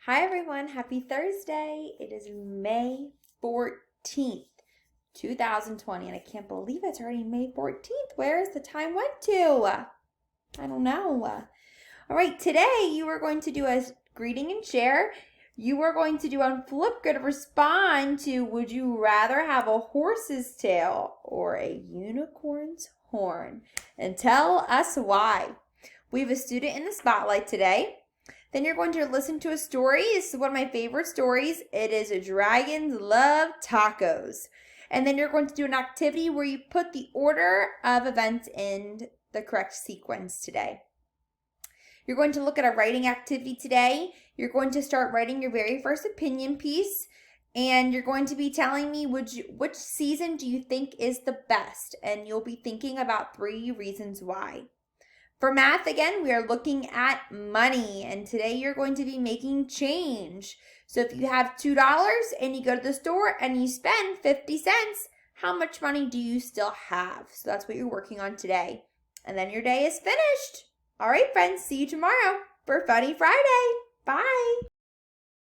Hi everyone, happy Thursday. It is May 14th, 2020, and I can't believe it's already May 14th. Where is the time went to? I don't know. All right, today you are going to do a greeting and share. You are going to do on Flipgrid to respond to would you rather have a horse's tail or a unicorn's horn? And tell us why. We have a student in the spotlight today. Then you're going to listen to a story. This is one of my favorite stories. It is Dragons Love Tacos. And then you're going to do an activity where you put the order of events in the correct sequence today. You're going to look at a writing activity today. You're going to start writing your very first opinion piece. And you're going to be telling me which season do you think is the best. And you'll be thinking about 3 reasons why. For math, again, we are looking at money, and today you're going to be making change. So if you have $2 and you go to the store and you spend 50 cents, how much money do you still have? So that's what you're working on today. And then your day is finished. All right, friends, see you tomorrow for Funny Friday. Bye.